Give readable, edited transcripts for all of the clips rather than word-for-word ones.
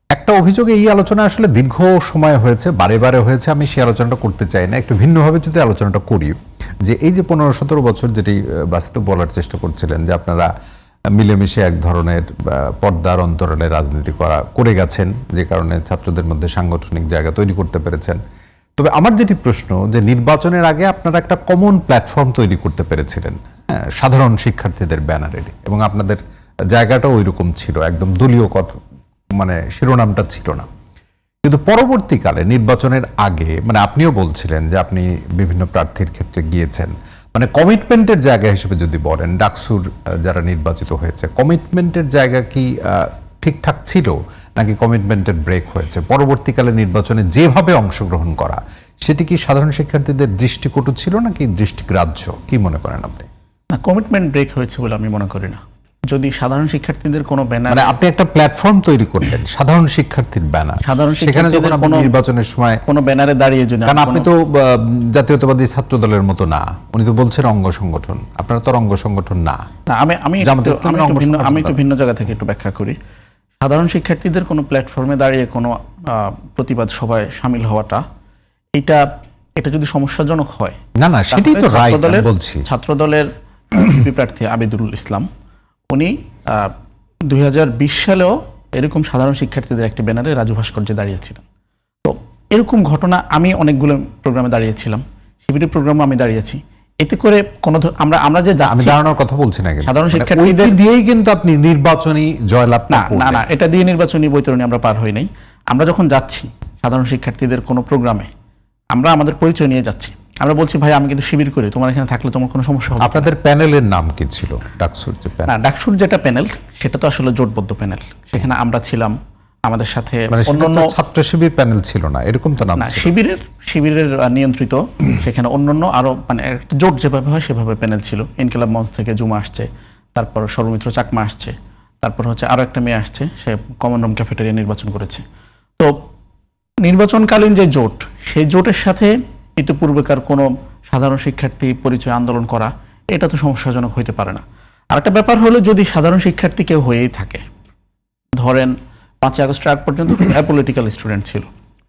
একটা অভিযোগ এই আলোচনা আসলে দীর্ঘ সময় হয়েছে, বারে বারে হয়েছে, আমি সেই আলোচনাটা করতে চাই না, একটু ভিন্নভাবে যদি আলোচনাটা করি, যে এই যে 15-17 বছর যেটি বাস্তব বলার চেষ্টা করছিলেন যে আপনারা মিলেমিশে এক ধরনের পর্দার অন্তরালে রাজনীতি করে গেছেন, যে কারণে ছাত্রদের মধ্যে সাংগঠনিক জায়গা তৈরি করতে পেরেছেন। তবে আমার যেটি প্রশ্ন, যে নির্বাচনের আগে আপনারা একটা কমন প্ল্যাটফর্ম তৈরি করতে পেরেছিলেন সাধারণ শিক্ষার্থীদের ব্যানারে, এবং আপনাদের জায়গাটাও ওই রকম ছিল, একদম দলীয় কথা মানে শিরোনামটা ছিল না। কিন্তু পরবর্তীকালে নির্বাচনের আগে, মানে আপনিও বলছিলেন যে আপনি বিভিন্ন প্রার্থীর ক্ষেত্রে গিয়েছেন, মানে কমিটমেন্টের জায়গা হিসেবে যদি বলেন, ডাকসুর যারা নির্বাচিত হয়েছে, কমিটমেন্টের জায়গা কি ঠিকঠাক ছিল, নাকি কমিটমেন্টের ব্রেক হয়েছে? পরবর্তীকালে নির্বাচনে যেভাবে অংশগ্রহণ করা, সেটি কি সাধারণ শিক্ষার্থীদের দৃষ্টিকটু ছিল নাকি দৃষ্টিগ্রাহ্য? কি মনে করেন আপনি? না, কমিটমেন্ট ব্রেক হয়েছে বলে আমি মনে করি না। যদি সাধারণ শিক্ষার্থীদের কোনো ব্যানার, মানে আপনি একটা প্ল্যাটফর্ম তৈরি করলেন সাধারণ শিক্ষার্থীর ব্যানার, সেখানে যখন আপনি নির্বাচনের সময় কোনো ব্যানারে দাঁড়িয়ে, যদি কারণ আপনি তো জাতীয়তাবাদী ছাত্র দলের মতো না, উনি তো বলছেন অঙ্গ সংগঠন, আপনারা তো অঙ্গ সংগঠন না। আমি একটু ভিন্ন জায়গা থেকে একটু ব্যাখ্যা করি। সাধারণ শিক্ষার্থীদের কোনো প্ল্যাটফর্মে দাঁড়িয়ে কোনো প্রতিবাদ সভায় সামিল হওয়াটা, এটা যদি সমস্যাজনক হয়, না সেটাই তো রাইট বলছি। ছাত্র দলের প্রার্থী আবিদুল ইসলাম, উনি 2020 সালেও এরকম সাধারণ শিক্ষার্থীদের একটি ব্যানারে রাজু ভাস্কর্যে দাঁড়িয়েছিলেন। তো এরকম ঘটনা, আমি অনেকগুলো প্রোগ্রামে দাঁড়িয়েছিলাম, শিবিরের প্রোগ্রামে আমি দাঁড়িয়েছি। এতে করে কোনো আমরা যে আমি দাঁড়ানোর কথা বলছি না, সাধারণ শিক্ষার্থীদের দিয়েই কিন্তু আপনি নির্বাচনী জয়লাভ না, এটা দিয়ে নির্বাচনী বৈতরণী আমরা পার হই নাই। আমরা যখন যাচ্ছি সাধারণ শিক্ষার্থীদের কোনো প্রোগ্রামে, আমরা আমাদের পরিচয় নিয়ে যাচ্ছি, আমরা বলছি ভাই আমি কিন্তু শিবির করি, তোমার এখানে থাকলে তোমার কোনো সমস্যা হবে। আপনাদের প্যানেলের নাম কি ছিল? ডাকসুর যে প্যানেল? না, ডাকসুর যেটা প্যানেল, সেটা তো আসলে জোটবদ্ধ প্যানেল, সেখানে আমরা ছিলাম, আমাদের সাথে অন্যান্য ছাত্র শিবির প্যানেল ছিল না, এরকম তো নাম না, শিবিরের নিয়ন্ত্রিত, সেখানে অন্যান্য আরো মানে জোট যেভাবে হয় সেভাবে প্যানেল ছিল। ইনকিলাব মঞ্চ থেকে জুমা আসছে, তারপর সর্বমিত্র চাকমা আসছে, তারপর হচ্ছে আরো একটা মেয়ে আসছে, সে কমন রুম ক্যাফেটেরিয়া নির্বাচন করেছে। তো নির্বাচনকালীন যে জোট, সেই জোটের সাথে ইতিপূর্বেকার কোনো সাধারণ শিক্ষার্থী পরিচয় আন্দোলন করা, এটা তো সমস্যাজনক হইতে পারে না। আরেকটা ব্যাপার হলো, যদি সাধারণ শিক্ষার্থী কেউ হয়েই থাকে, ধরেন 5ই আগস্টের আগ পর্যন্ত অ্যাপলিটিক্যাল স্টুডেন্ট ছিল,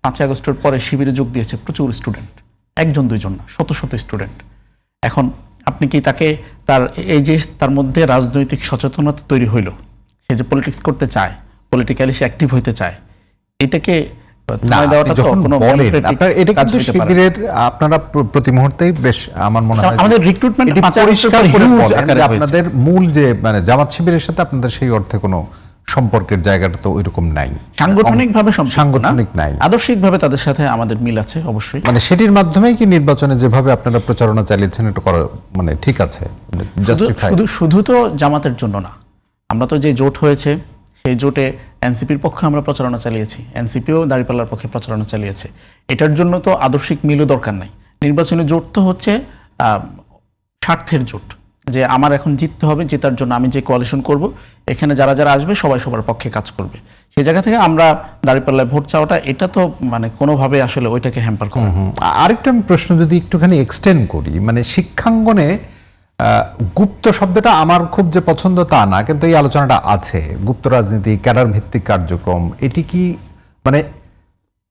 5ই আগস্টের পরে শিবিরে যোগ দিয়েছে প্রচুর স্টুডেন্ট, 1-2 না, শত শত স্টুডেন্ট। এখন আপনি কি তাকে এই যে তার মধ্যে রাজনৈতিক সচেতনতা তৈরি হইল, সে যে পলিটিক্স করতে চায়, পলিটিক্যালি সে অ্যাক্টিভ হইতে চায়, এটাকে আপনারা প্রতি মুহূর্তেই বেশ, আমার মনে হয় আমাদের রিক্রুটমেন্ট আপনাদের মূল যে মানে জামাত শিবিরের সাথে আপনাদের সেই অর্থে কোনো সম্পর্কের জায়গাটা তো ওইরকম নাই, সাংগঠনিক নাই, আদর্শিকভাবে তাদের সাথে আমাদের মিল আছে অবশ্যই। মানে সেটির মাধ্যমেই কি নির্বাচনে যেভাবে আপনারা প্রচারণা চালিয়েছেন এটা করা মানে ঠিক আছে? শুধু তো জামাতের জন্য না, আমরা তো যে জোট হয়েছে সেই জোটে এনসিপির পক্ষে আমরা প্রচারণা চালিয়েছি, এনসিপিও দাঁড়িপাল্লার পক্ষে প্রচারণা চালিয়েছে। এটার জন্য তো আদর্শিক মিলও দরকার নাই। নির্বাচনী জোট তো হচ্ছে স্বার্থের জোট, যে আমার এখন জিততে হবে, জেতার জন্য আমি যে কোয়ালিশন করব, এখানে যারা যারা আসবে সবাই সবার পক্ষে কাজ করবে। সেই জায়গা থেকে আমরা দাঁড়িপাল্লায় ভোট চাওয়াটা, এটা তো মানে কোনোভাবে আসলে ওইটাকে হ্যাম্পার করে। আরেকটা আমি প্রশ্ন যদি একটুখানি এক্সটেন্ড করি, মানে শিক্ষাঙ্গনে গুপ্ত শব্দটা আমার খুব যে পছন্দ তা না, কিন্তু এই আলোচনাটা আছে, গুপ্ত রাজনীতি, ক্যাডার ভিত্তিক কার্যক্রম, এটি কি মানে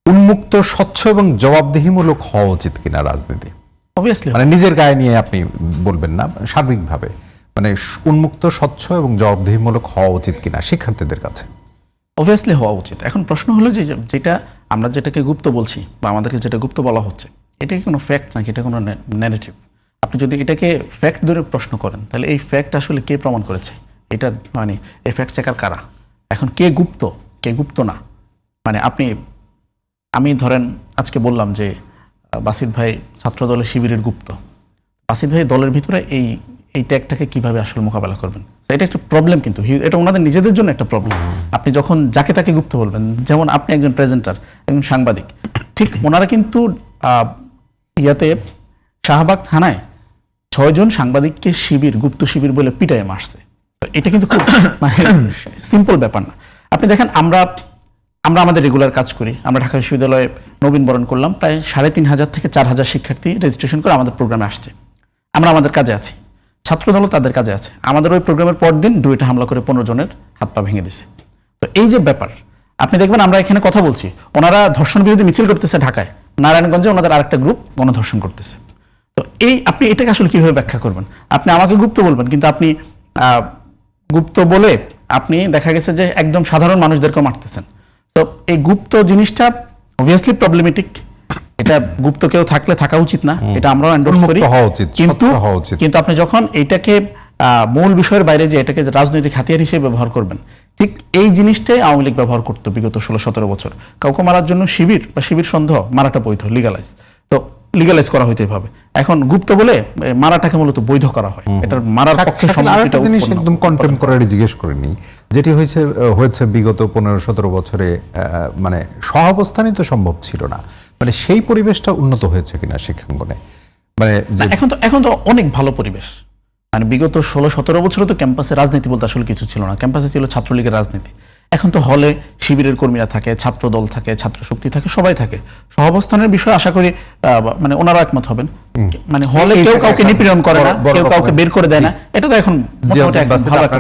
উন্মুক্ত, স্বচ্ছ এবং জবাবদিহিমূলক হওয়া উচিত কিনা রাজনীতি? অবভিয়াসলি, মানে নিজের গায়ে নিয়ে আপনি বলবেন না, সার্বিকভাবে মানে উন্মুক্ত, স্বচ্ছ এবং জবাবদিহিমূলক হওয়া উচিত কিনা শিক্ষার্থীদের কাছে? অবভিয়াসলি হওয়া উচিত। এখন প্রশ্ন হলো যে যেটা আমরা যেটাকে গুপ্ত বলছি বা আমাদেরকে যেটা গুপ্ত বলা হচ্ছে, এটা কি কোনো ফ্যাক্ট নাকি এটা কোনো ন্যারেটিভ? আপনি যদি এটাকে ফ্যাক্ট ধরে প্রশ্ন করেন, তাহলে এই ফ্যাক্ট আসলে কে প্রমাণ করেছে? এটা মানে এই ফ্যাক্ট চেকার কারা? এখন কে গুপ্ত না? মানে আমি ধরেন আজকে বললাম যে বাসিত ভাই ছাত্র দলের শিবিরের গুপ্ত, বাসিত ভাই দলের ভিতরে এই ট্যাগটাকে কিভাবে আসলে মোকাবেলা করবেন? এটা একটা প্রবলেম, কিন্তু এটা ওনাদের নিজেদের জন্য একটা প্রবলেম। আপনি যখন যাকে তাকে গুপ্ত বলবেন, যেমন আপনি একজন প্রেজেন্টার, একজন সাংবাদিক, ঠিক ওনারা কিন্তু শাহবাগ থানায় 6 জন সাংবাদিককে গুপ্ত শিবির বলে পিটাইয়ে মারছে। এটা কিন্তু খুব মানে সিম্পল ব্যাপার না। আপনি দেখেন, আমরা আমাদের রেগুলার কাজ করি, আমরা ঢাকা বিশ্ববিদ্যালয়ে নবীন বরণ করলাম, প্রায় 3500 থেকে 4000 শিক্ষার্থী রেজিস্ট্রেশন করে আমাদের প্রোগ্রামে আসছে। আমরা আমাদের কাজে আছি, ছাত্রদলও তাদের কাজে আছে। আমাদের ওই প্রোগ্রামের পর দিন 2টা হামলা করে 15 জনের হাত পা ভেঙে দিছে। তো এই যে ব্যাপার, আপনি দেখবেন আমরা এখানে কথা বলছি, ওনারা ধর্ষণ বিরোধী মিছিল করতেছে ঢাকায়, নারায়ণগঞ্জে ওনাদের আরেকটা গ্রুপ গণধর্ষণ করতেছে। তো আপনি এটাকে আসলে কিভাবে ব্যাখ্যা করবেন? আপনি আমাকে গুপ্ত বলবেন, কিন্তু আপনি গুপ্ত বলে আপনি দেখা গেছে যে একদম সাধারণ মানুষদেরকেও মারতেছেন। তো এই গুপ্ত জিনিসটা অবভিয়াসলি প্রবলেমেটিক। এটা গুপ্ত কেউ থাকলে থাকা উচিত না, এটা আমরাও এন্ডোর্স করি। কিন্তু আপনি যখন এটাকে মূল বিষয়ের বাইরে যে এটাকে রাজনৈতিক হাতিয়ার হিসেবে ব্যবহার করবেন, ঠিক এই জিনিসটাই আওয়ামী লীগ ব্যবহার করতো বিগত 16-17 বছর। কাউকে মারার জন্য শিবির বা শিবির সন্দেহ মারাটা বৈধ, লিগালাইজ। তো লিগালাইজ করা হইতে হবে। এখন গুপ্ত বলে মারাটাকে মূলত বৈধ করা হয়। এটার মারার পক্ষে একটা জিনিস একদম কন্টেম্পোরারি জিজ্ঞেস করিনি, যেটি হয়েছে বিগত 15-17 বছরে, মানে সহাবস্থানই তো সম্ভব ছিল না, মানে সেই পরিবেশটা উন্নত হয়েছে কিনা শিক্ষাঙ্গনে? মানে এখন তো অনেক ভালো পরিবেশ। মানে বিগত 16-17 বছরে তো ক্যাম্পাসে রাজনীতি বলতে আসলে কিছু ছিল না, ক্যাম্পাসে ছিল ছাত্রলীগের রাজনীতি। এখন তো হলে শিবিরের কর্মীরা থাকে, ছাত্র দল থাকে, ছাত্র শক্তি থাকে, সবাই থাকে। সহাবস্থানের বিষয়ে আশা করি মানে ওনারা একমত হবেন। মানে হলে কেউ কাউকে নিপীড়ন করে না, কেউ কাউকে বের করে দেয় না, এটা তো এখন মোটামুটি ভালো একটা